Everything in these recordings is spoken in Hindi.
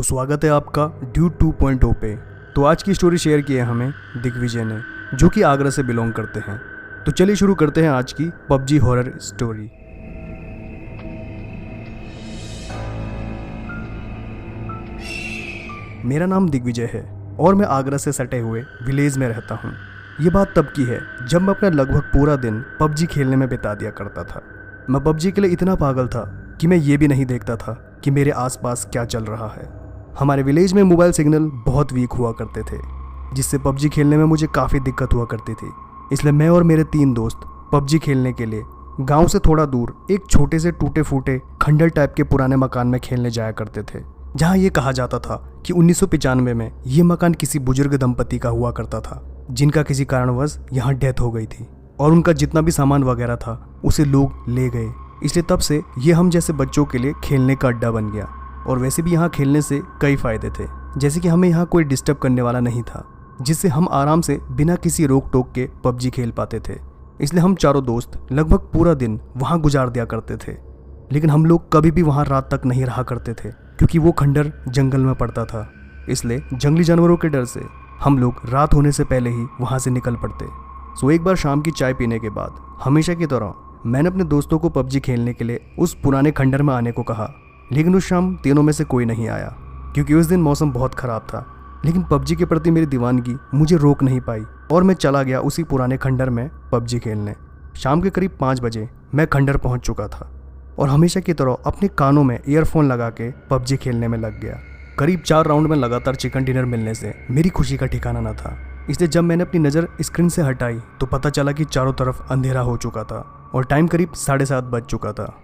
तो स्वागत है आपका ड्यूड 2.0 पे। तो आज की स्टोरी शेयर की है हमें दिग्विजय ने, जो कि आगरा से बिलोंग करते हैं। तो चलिए शुरू करते हैं आज की पबजी हॉरर स्टोरी। मेरा नाम दिग्विजय है और मैं आगरा से सटे हुए विलेज में रहता हूँ। ये बात तब की है जब मैं अपना लगभग पूरा दिन पबजी खेलने में बिता दिया करता था। मैं पबजी के लिए इतना पागल था कि मैं ये भी नहीं देखता था कि मेरे आसपास क्या चल रहा है। हमारे विलेज में मोबाइल सिग्नल बहुत वीक हुआ करते थे, जिससे पबजी खेलने में मुझे काफ़ी दिक्कत हुआ करती थी। इसलिए मैं और मेरे 3 दोस्त पबजी खेलने के लिए गांव से थोड़ा दूर एक छोटे से टूटे फूटे खंडर टाइप के पुराने मकान में खेलने जाया करते थे, जहां ये कहा जाता था कि 1995 में ये मकान किसी बुजुर्ग दंपति का हुआ करता था, जिनका किसी कारणवश यहाँ डेथ हो गई थी और उनका जितना भी सामान वगैरह था उसे लोग ले गए। इसलिए तब से ये हम जैसे बच्चों के लिए खेलने का अड्डा बन गया। और वैसे भी यहाँ खेलने से कई फ़ायदे थे, जैसे कि हमें यहाँ कोई डिस्टर्ब करने वाला नहीं था, जिससे हम आराम से बिना किसी रोक टोक के पबजी खेल पाते थे। इसलिए हम चारों दोस्त लगभग पूरा दिन वहाँ गुजार दिया करते थे। लेकिन हम लोग कभी भी वहाँ रात तक नहीं रहा करते थे, क्योंकि वो खंडर जंगल में पड़ता था। इसलिए जंगली जानवरों के डर से हम लोग रात होने से पहले ही वहाँ से निकल पड़ते। सो एक बार शाम की चाय पीने के बाद हमेशा की तरह मैंने अपने दोस्तों को पबजी खेलने के लिए उस पुराने खंडर में आने को कहा। लेकिन उस शाम तीनों में से कोई नहीं आया, क्योंकि उस दिन मौसम बहुत ख़राब था। लेकिन पबजी के प्रति मेरी दीवानगी मुझे रोक नहीं पाई और मैं चला गया उसी पुराने खंडर में पबजी खेलने। शाम के करीब 5 बजे मैं खंडर पहुंच चुका था और हमेशा की तरह अपने कानों में ईयरफोन लगा के पबजी खेलने में लग गया। करीब 4 राउंड में लगातार चिकन डिनर मिलने से मेरी खुशी का ठिकाना न था। इसलिए जब मैंने अपनी नज़र स्क्रीन से हटाई तो पता चला कि चारों तरफ अंधेरा हो चुका था और टाइम करीब 7:30 बज चुका था।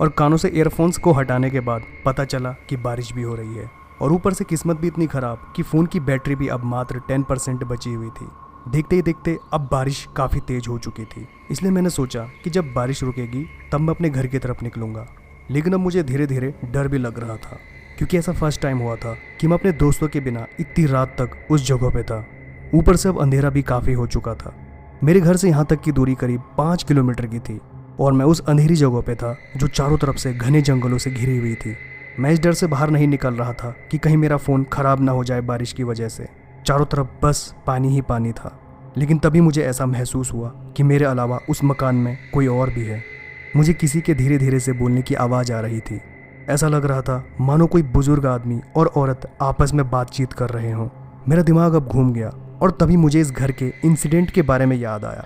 और कानों से ईयरफोन्स को हटाने के बाद पता चला कि बारिश भी हो रही है और ऊपर से किस्मत भी इतनी ख़राब कि फ़ोन की बैटरी भी अब मात्र 10% बची हुई थी। देखते ही देखते अब बारिश काफ़ी तेज़ हो चुकी थी। इसलिए मैंने सोचा कि जब बारिश रुकेगी तब मैं अपने घर की तरफ निकलूँगा। लेकिन अब मुझे धीरे धीरे डर भी लग रहा था, क्योंकि ऐसा फर्स्ट टाइम हुआ था कि मैं अपने दोस्तों के बिना इतनी रात तक उस जगह पे था। ऊपर से अब अंधेरा भी काफ़ी हो चुका था। मेरे घर से यहाँ तक की दूरी करीब 5 किलोमीटर की थी और मैं उस अंधेरी जगह पे था जो चारों तरफ से घने जंगलों से घिरी हुई थी। मैं इस डर से बाहर नहीं निकल रहा था कि कहीं मेरा फ़ोन ख़राब ना हो जाए बारिश की वजह से। चारों तरफ बस पानी ही पानी था। लेकिन तभी मुझे ऐसा महसूस हुआ कि मेरे अलावा उस मकान में कोई और भी है। मुझे किसी के धीरे धीरे से बोलने की आवाज़ आ रही थी। ऐसा लग रहा था मानो कोई बुजुर्ग आदमी और औरत आपस में बातचीत कर रहे हों। मेरा दिमाग अब घूम गया और तभी मुझे इस घर के इंसिडेंट के बारे में याद आया।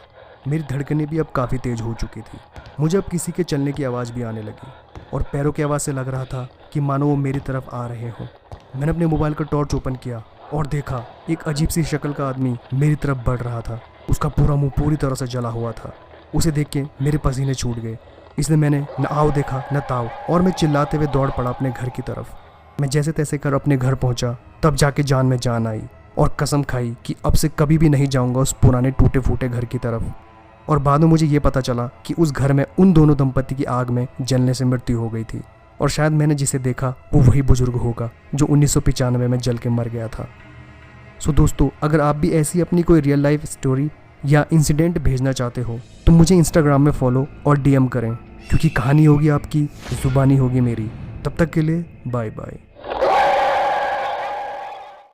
मेरी धड़कनें भी अब काफ़ी तेज़ हो चुकी थी। मुझे अब किसी के चलने की आवाज़ भी आने लगी और पैरों की आवाज़ से लग रहा था कि मानो वो मेरी तरफ आ रहे हों। मैंने अपने मोबाइल का टॉर्च ओपन किया और देखा एक अजीब सी शक्ल का आदमी मेरी तरफ बढ़ रहा था। उसका पूरा मुंह पूरी तरह से जला हुआ था। उसे देख के मेरे पसीने छूट गए। इसलिए मैंने न आओ देखा न ताओ और मैं चिल्लाते हुए दौड़ पड़ा अपने घर की तरफ। मैं जैसे तैसे कर अपने घर पहुँचा, तब जाके जान में जान आई और कसम खाई कि अब से कभी भी नहीं जाऊँगा उस पुराने टूटे फूटे घर की तरफ। और बाद में मुझे ये पता चला कि उस घर में उन दोनों दंपति की आग में जलने से मृत्यु हो गई थी और शायद मैंने जिसे देखा वो वही बुजुर्ग होगा जो 1995 में जल के मर गया था। सो दोस्तों, अगर आप भी ऐसी अपनी कोई रियल लाइफ स्टोरी या इंसिडेंट भेजना चाहते हो तो मुझे इंस्टाग्राम में फॉलो और DM करें, क्योंकि कहानी होगी आपकी, जुबानी होगी मेरी। तब तक के लिए बाय बाय।